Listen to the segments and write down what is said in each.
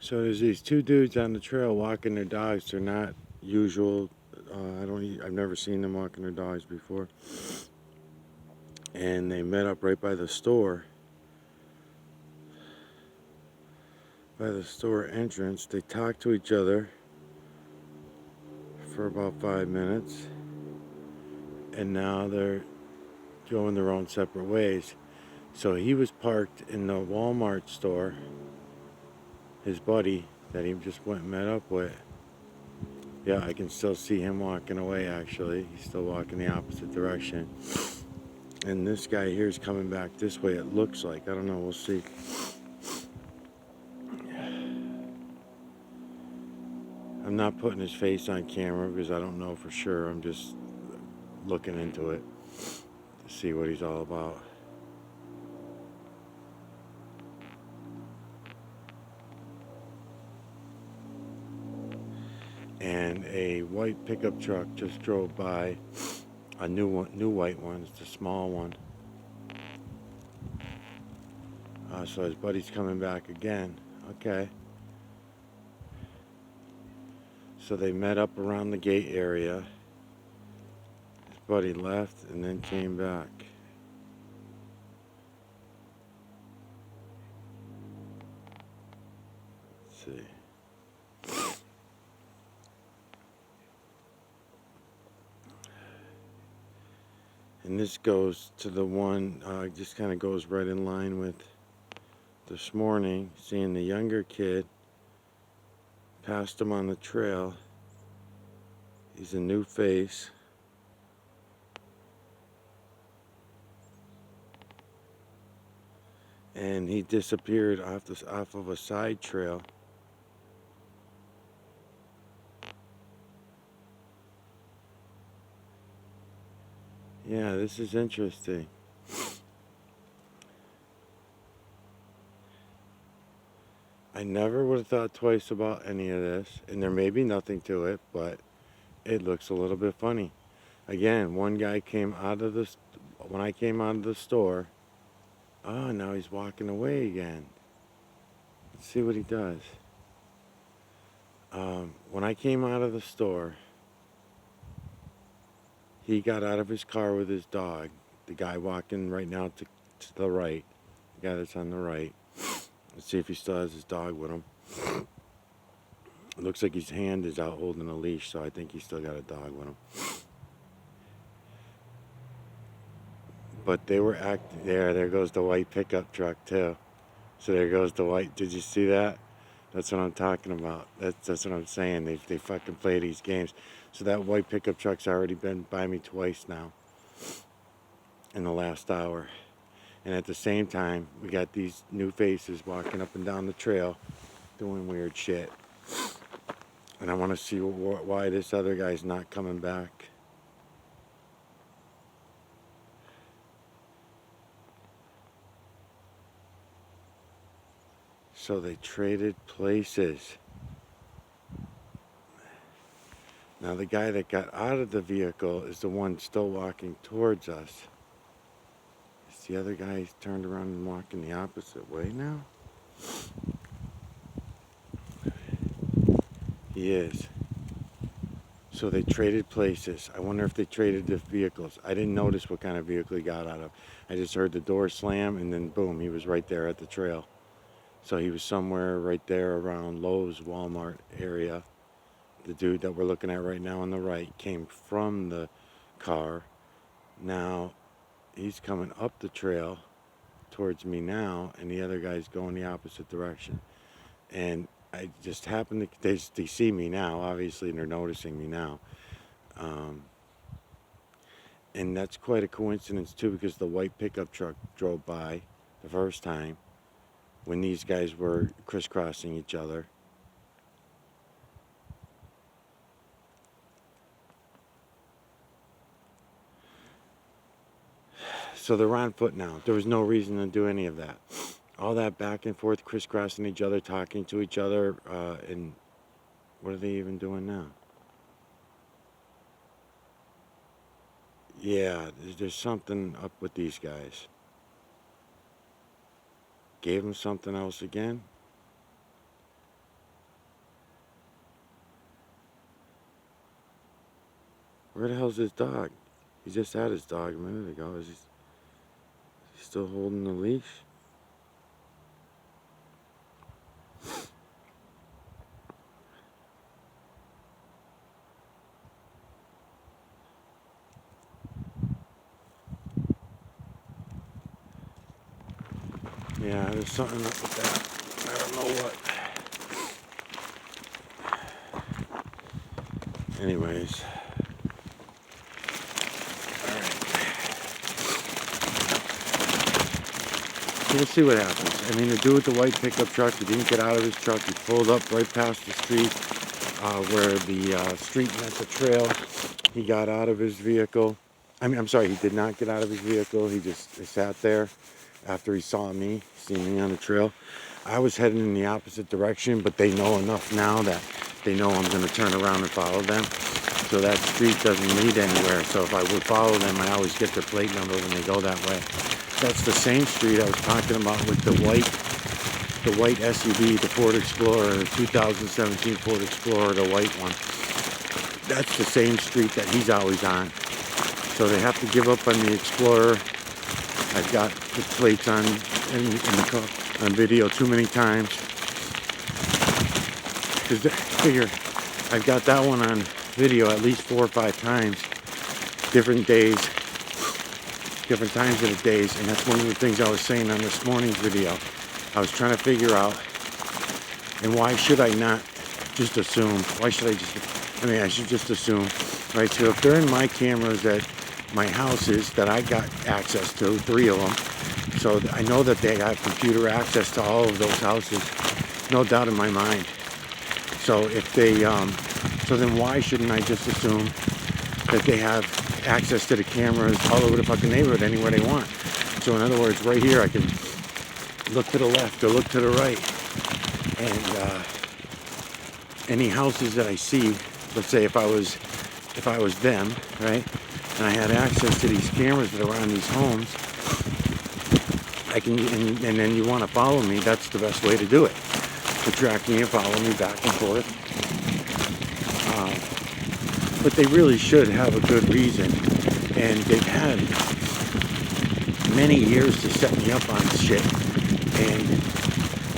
So there's these two dudes on the trail walking their dogs. They're not usual. I've never seen them walking their dogs before. And they met up right by the store. By the store entrance, they talked to each other for about 5 minutes, and now they're going their own separate ways. So he was parked in the Walmart store. His buddy that he just went and met up with. Yeah, I can still see him walking away, actually. He's still walking the opposite direction. And this guy here is coming back this way, it looks like. I don't know, we'll see. I'm not putting his face on camera because I don't know for sure. I'm just looking into it to see what he's all about. And a white pickup truck just drove by. A new white one. It's a small one. So his buddy's coming back again. Okay. So they met up around the gate area. His buddy left and then came back. Let's see. And this goes to the one, just kind of goes right in line with this morning, seeing the younger kid, passed him on the trail. He's a new face. And he disappeared off of a side trail. Yeah, this is interesting. I never would have thought twice about any of this, and there may be nothing to it, but it looks a little bit funny. Again, one guy came out of the, when I came out of the store, oh, now he's walking away again. Let's see what he does. When I came out of the store, he got out of his car with his dog. The guy walking right now to the right, the guy that's on the right. Let's see if he still has his dog with him. It looks like his hand is out holding a leash, so I think he's still got a dog with him. But they were acting there goes the white pickup truck too. So there goes the white, did you see that? That's what I'm talking about. That's what I'm saying. They fucking play these games. So that white pickup truck's already been by me twice now in the last hour. And at the same time, we got these new faces walking up and down the trail doing weird shit. And I want to see why this other guy's not coming back. So they traded places. Now the guy that got out of the vehicle is the one still walking towards us. Is the other guy turned around and walking the opposite way now? He is. So they traded places. I wonder if they traded the vehicles. I didn't notice what kind of vehicle he got out of. I just heard the door slam and then boom, he was right there at the trail. So he was somewhere right there around Lowe's, Walmart area. The dude that we're looking at right now on the right came from the car. Now he's coming up the trail towards me now, and the other guy's going the opposite direction. And I just happened to, they see me now, obviously, and they're noticing me now. And that's quite a coincidence too, because the white pickup truck drove by the first time when these guys were crisscrossing each other. So they're on foot now. There was no reason to do any of that. All that back and forth, crisscrossing each other, talking to each other, and what are they even doing now? Yeah, there's something up with these guys. Gave them something else again? Where the hell's his dog? He just had his dog a minute ago. Is he still holding the leash? Yeah, there's something up with that. I don't know what. Anyways. We'll see what happens. I mean, the dude with the white pickup truck, he didn't get out of his truck. He pulled up right past the street where the street met the trail. He got out of his vehicle. I'm sorry, he did not get out of his vehicle. He just sat there after he saw me, seen me on the trail. I was heading in the opposite direction, but they know enough now that they know I'm going to turn around and follow them. So that street doesn't lead anywhere. So if I would follow them, I always get their plate number when they go that way. That's the same street I was talking about with the white SUV, the Ford Explorer, the 2017 Ford Explorer, the white one. That's the same street that he's always on. So they have to give up on the Explorer. I've got the plates on on video too many times. Because figure, I've got that one on video at least 4 or 5 times, different days. Different times of the days, and that's one of the things I was saying on this morning's video. I was trying to figure out, and why should I not just assume? Why should I just, I should just assume, right? So if they're in my cameras at my houses that I got access to, 3 of them, so I know that they have computer access to all of those houses, no doubt in my mind. So if they, so then why shouldn't I just assume that they have access to the cameras all over the fucking neighborhood anywhere they want? So in other words, right here I can look to the left or look to the right, and any houses that I see, let's say if I was them, right, and I had access to these cameras that are on these homes, I can, and then you want to follow me, that's the best way to do it, to track me and follow me back and forth. But they really should have a good reason, and they've had many years to set me up on shit, and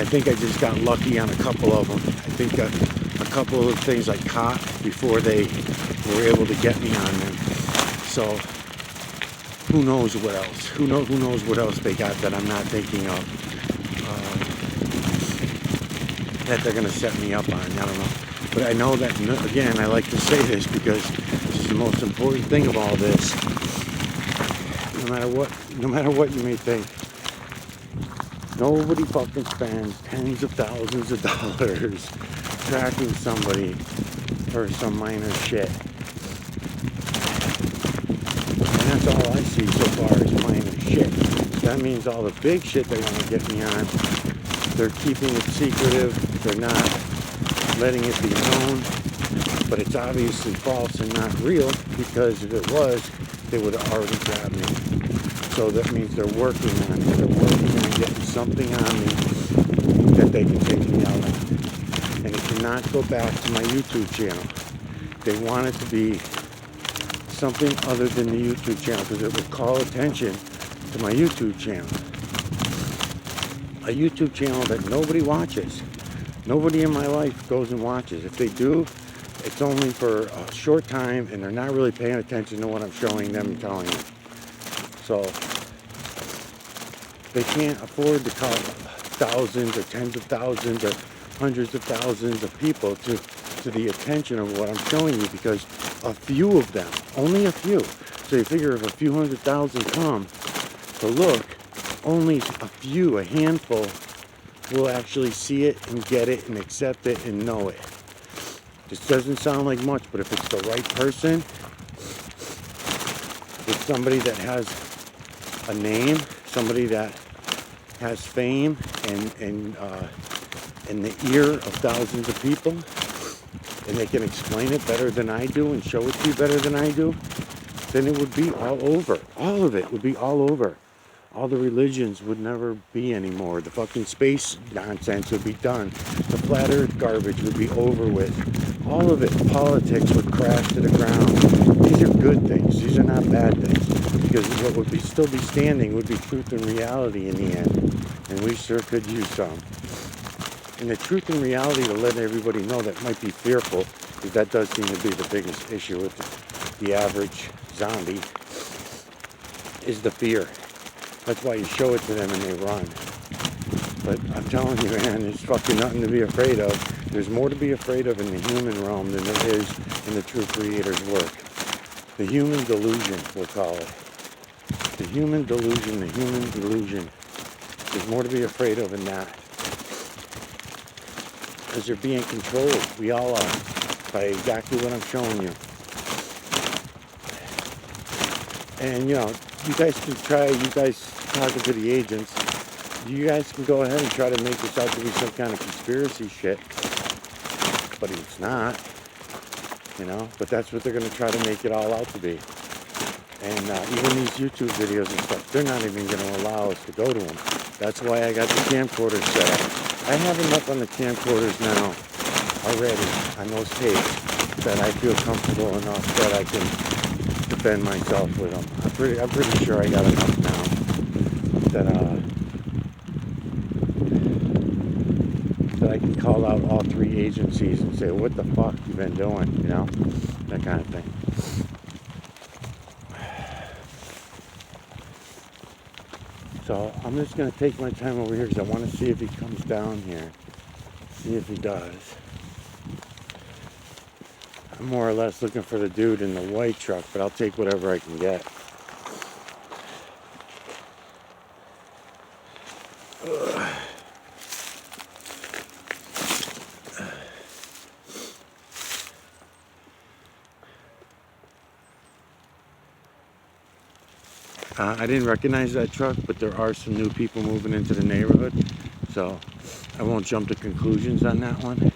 I think I just got lucky on a couple of them. I think a couple of things I caught before they were able to get me on them. So who knows what else? Who knows what else they got that I'm not thinking of, that they're going to set me up on. I don't know. But I know that, again, I like to say this because this is the most important thing of all this. No matter what you may think, nobody fucking spends tens of thousands of dollars tracking somebody for some minor shit. And that's all I see so far is minor shit. That means all the big shit they want to get me on, they're keeping it secretive. They're not letting it be known, but it's obviously false and not real, because if it was, they would have already grabbed me. So that means they're working on it. They're working on getting something on me that they can take me out on. And it cannot go back to my YouTube channel. They want it to be something other than the YouTube channel, because it would call attention to my YouTube channel. A YouTube channel that nobody watches. Nobody in my life goes and watches. If they do, it's only for a short time, and they're not really paying attention to what I'm showing them and telling them. So they can't afford to call thousands or tens of thousands or hundreds of thousands of people to the attention of what I'm showing you, because a few of them, only a few. So you figure if a few 100,000 come to look, only a few, a handful, will actually see it and get it and accept it and know it. This doesn't sound like much, but if it's the right person, it's somebody that has a name, somebody that has fame and in the ear of thousands of people, and they can explain it better than I do and show it to you better than I do, then it would be all over. All of it would be all over. All the religions would never be anymore. The fucking space nonsense would be done. The flat earth garbage would be over with. All of it, politics would crash to the ground. These are good things. These are not bad things. Because what would still be standing would be truth and reality in the end. And we sure could use some. And the truth and reality, to let everybody know that might be fearful, because that does seem to be the biggest issue with the average zombie, is the fear. That's why you show it to them and they run. But I'm telling you, man, there's fucking nothing to be afraid of. There's more to be afraid of in the human realm than there is in the true creator's work. The human delusion, we'll call it. The human delusion, the human delusion. There's more to be afraid of in that. Because they're being controlled. We all are. By exactly what I'm showing you. And, you know, you guys can try, you guys talking to the agents, you guys can go ahead and try to make this out to be some kind of conspiracy shit. But it's not. You know, but that's what they're going to try to make it all out to be. And even these YouTube videos and stuff, they're not even going to allow us to go to them. That's why I got the camcorders set up. I have them up on the camcorders now already on those tapes that I feel comfortable enough that I can defend myself with them. I'm pretty sure I got enough now that I can call out all three agencies and say, what the fuck you been doing, you know, that kind of thing. So I'm just going to take my time over here because I want to see if he comes down here. See if he does. I'm more or less looking for the dude in the white truck, but I'll take whatever I can get. I didn't recognize that truck, but there are some new people moving into the neighborhood, so I won't jump to conclusions on that one.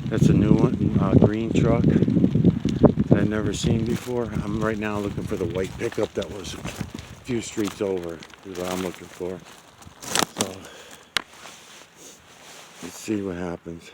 That's a new one, green truck that I've never seen before. I'm right now looking for the white pickup that was a few streets over, is what I'm looking for. So let's see what happens.